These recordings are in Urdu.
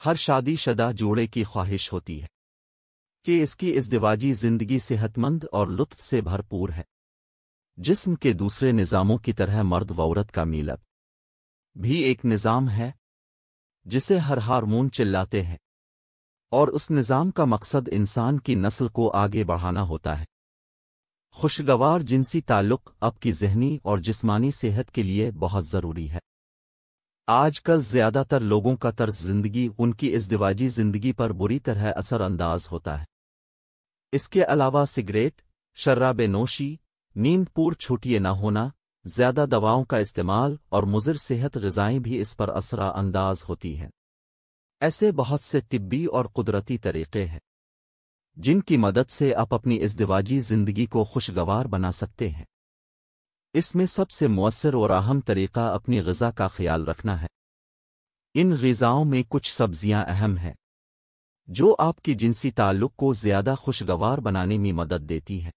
ہر شادی شدہ جوڑے کی خواہش ہوتی ہے کہ اس کی ازدواجی زندگی صحت مند اور لطف سے بھرپور ہے۔ جسم کے دوسرے نظاموں کی طرح مرد و عورت کا میلپ بھی ایک نظام ہے جسے ہر ہارمون چلاتے ہیں، اور اس نظام کا مقصد انسان کی نسل کو آگے بڑھانا ہوتا ہے۔ خوشگوار جنسی تعلق آپ کی ذہنی اور جسمانی صحت کے لیے بہت ضروری ہے۔ آج کل زیادہ تر لوگوں کا طرز زندگی ان کی ازدواجی زندگی پر بری طرح اثر انداز ہوتا ہے۔ اس کے علاوہ سگریٹ، شراب نوشی، نیند پور چھٹیے نہ ہونا، زیادہ دواؤں کا استعمال اور مضر صحت غذائیں بھی اس پر اثر انداز ہوتی ہیں۔ ایسے بہت سے طبی اور قدرتی طریقے ہیں جن کی مدد سے آپ اپنی ازدواجی زندگی کو خوشگوار بنا سکتے ہیں۔ اس میں سب سے مؤثر اور اہم طریقہ اپنی غذا کا خیال رکھنا ہے۔ ان غذاؤں میں کچھ سبزیاں اہم ہیں جو آپ کی جنسی تعلق کو زیادہ خوشگوار بنانے میں مدد دیتی ہیں۔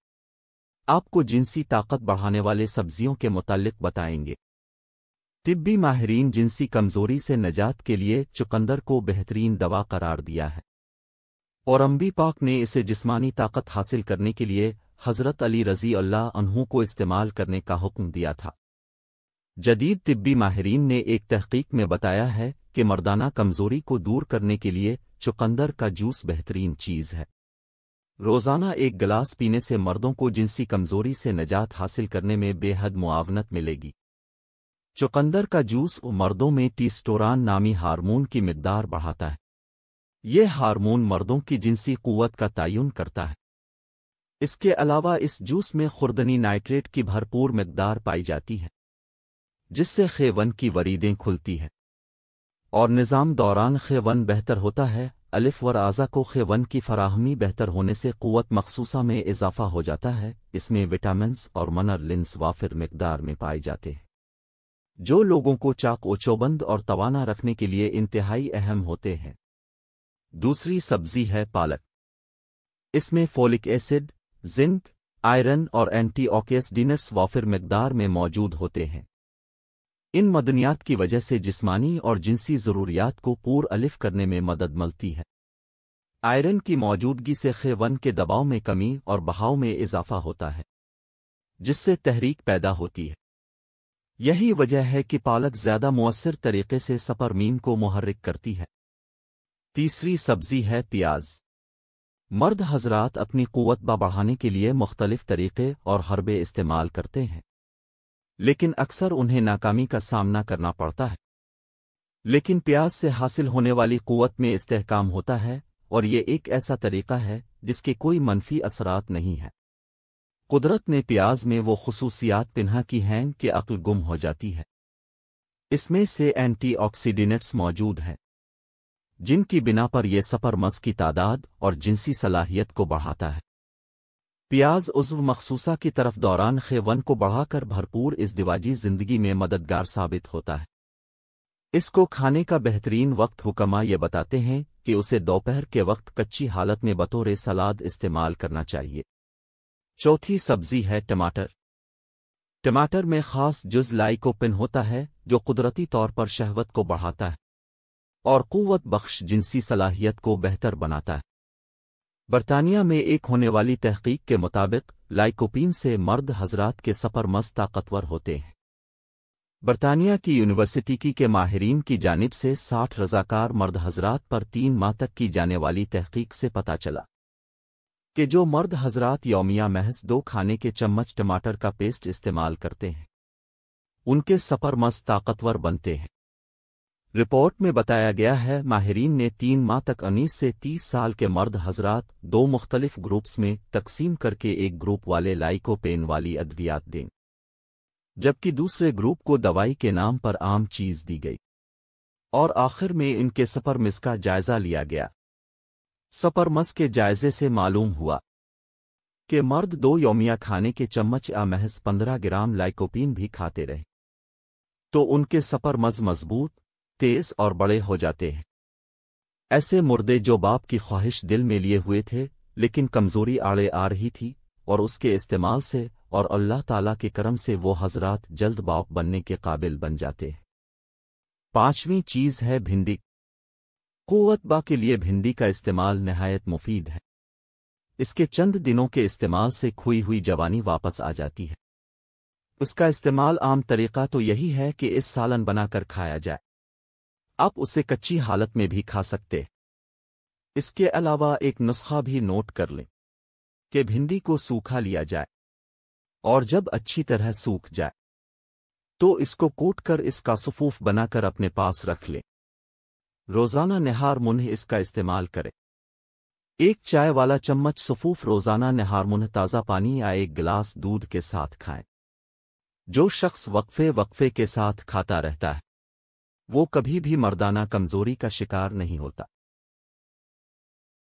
آپ کو جنسی طاقت بڑھانے والے سبزیوں کے متعلق بتائیں گے۔ طبی ماہرین جنسی کمزوری سے نجات کے لیے چقندر کو بہترین دوا قرار دیا ہے، اور انبی پاک نے اسے جسمانی طاقت حاصل کرنے کے لیے حضرت علی رضی اللہ عنہ کو استعمال کرنے کا حکم دیا تھا۔ جدید طبی ماہرین نے ایک تحقیق میں بتایا ہے کہ مردانہ کمزوری کو دور کرنے کے لیے چقندر کا جوس بہترین چیز ہے۔ روزانہ ایک گلاس پینے سے مردوں کو جنسی کمزوری سے نجات حاصل کرنے میں بے حد معاونت ملے گی۔ چقندر کا جوس مردوں میں ٹیسٹوران نامی ہارمون کی مقدار بڑھاتا ہے۔ یہ ہارمون مردوں کی جنسی قوت کا تعین کرتا ہے۔ اس کے علاوہ اس جوس میں خوردنی نائٹریٹ کی بھرپور مقدار پائی جاتی ہے، جس سے خیون کی وریدیں کھلتی ہیں اور نظام دوران خیون بہتر ہوتا ہے۔ الف ور اعضا کو خیون کی فراہمی بہتر ہونے سے قوت مخصوصہ میں اضافہ ہو جاتا ہے۔ اس میں وٹامنز اور منرلز وافر مقدار میں پائے جاتے ہیں جو لوگوں کو چاق و چوبند اور توانا رکھنے کے لیے انتہائی اہم ہوتے ہیں۔ دوسری سبزی ہے پالک۔ اس میں فولک ایسڈ، زنک، آئرن اور اینٹی آکسیڈینٹس وافر مقدار میں موجود ہوتے ہیں۔ ان معدنیات کی وجہ سے جسمانی اور جنسی ضروریات کو پور الف کرنے میں مدد ملتی ہے۔ آئرن کی موجودگی سے خیون کے دباؤ میں کمی اور بہاؤ میں اضافہ ہوتا ہے، جس سے تحریک پیدا ہوتی ہے۔ یہی وجہ ہے کہ پالک زیادہ مؤثر طریقے سے سپرمین کو محرک کرتی ہے۔ تیسری سبزی ہے پیاز۔ مرد حضرات اپنی قوت بڑھانے کے لیے مختلف طریقے اور حربے استعمال کرتے ہیں، لیکن اکثر انہیں ناکامی کا سامنا کرنا پڑتا ہے۔ لیکن پیاز سے حاصل ہونے والی قوت میں استحکام ہوتا ہے، اور یہ ایک ایسا طریقہ ہے جس کے کوئی منفی اثرات نہیں ہیں۔ قدرت نے پیاز میں وہ خصوصیات پنہا کی ہیں کہ عقل گم ہو جاتی ہے۔ اس میں سے اینٹی آکسیڈینٹس موجود ہیں جن کی بنا پر یہ سپرمز کی تعداد اور جنسی صلاحیت کو بڑھاتا ہے۔ پیاز عضو مخصوصہ کی طرف دوران خیون کو بڑھا کر بھرپور ازدواجی زندگی میں مددگار ثابت ہوتا ہے۔ اس کو کھانے کا بہترین وقت حکماء یہ بتاتے ہیں کہ اسے دوپہر کے وقت کچی حالت میں بطور سلاد استعمال کرنا چاہیے۔ چوتھی سبزی ہے ٹماٹر۔ ٹماٹر میں خاص جز لائکوپن ہوتا ہے جو قدرتی طور پر شہوت کو بڑھاتا ہے اور قوت بخش جنسی صلاحیت کو بہتر بناتا ہے۔ برطانیہ میں ایک ہونے والی تحقیق کے مطابق لائکوپین سے مرد حضرات کے سپرمز طاقتور ہوتے ہیں۔ برطانیہ کی یونیورسٹی کے ماہرین کی جانب سے 60 رضاکار مرد حضرات پر 3 ماہ تک کی جانے والی تحقیق سے پتہ چلا کہ جو مرد حضرات یومیہ محض 2 کھانے کے چمچ ٹماٹر کا پیسٹ استعمال کرتے ہیں ان کے سپرمز طاقتور بنتے ہیں۔ رپورٹ میں بتایا گیا ہے ماہرین نے 3 ماہ تک 19 سے 30 سال کے مرد حضرات 2 مختلف گروپس میں تقسیم کر کے ایک گروپ والے لائکوپین والی ادویات دیں، جبکہ دوسرے گروپ کو دوائی کے نام پر عام چیز دی گئی، اور آخر میں ان کے سپرمز کا جائزہ لیا گیا۔ سپرمز کے جائزے سے معلوم ہوا کہ مرد 2 یومیہ کھانے کے چمچ محض 15 گرام لائکوپین بھی کھاتے رہے تو ان کے سپرمز مضبوط، تیز اور بڑے ہو جاتے ہیں۔ ایسے مردے جو باپ کی خواہش دل میں لیے ہوئے تھے لیکن کمزوری آڑے آ رہی تھی، اور اس کے استعمال سے اور اللہ تعالیٰ کے کرم سے وہ حضرات جلد باپ بننے کے قابل بن جاتے ہیں۔ 5ویں چیز ہے بھنڈی۔ قوت با کے لیے بھنڈی کا استعمال نہایت مفید ہے۔ اس کے چند دنوں کے استعمال سے کھوئی ہوئی جوانی واپس آ جاتی ہے۔ اس کا استعمال عام طریقہ تو یہی ہے کہ اس سالن بنا کر کھایا جائے۔ آپ اسے کچی حالت میں بھی کھا سکتے۔ اس کے علاوہ ایک نسخہ بھی نوٹ کر لیں کہ بھنڈی کو سوکھا لیا جائے، اور جب اچھی طرح سوکھ جائے تو اس کو کوٹ کر اس کا صفوف بنا کر اپنے پاس رکھ لیں۔ روزانہ نہار منہ اس کا استعمال کریں۔ ایک چائے والا چمچ صفوف روزانہ نہار منہ تازہ پانی یا ایک گلاس دودھ کے ساتھ کھائیں۔ جو شخص وقفے کے ساتھ کھاتا رہتا ہے وہ کبھی بھی مردانہ کمزوری کا شکار نہیں ہوتا۔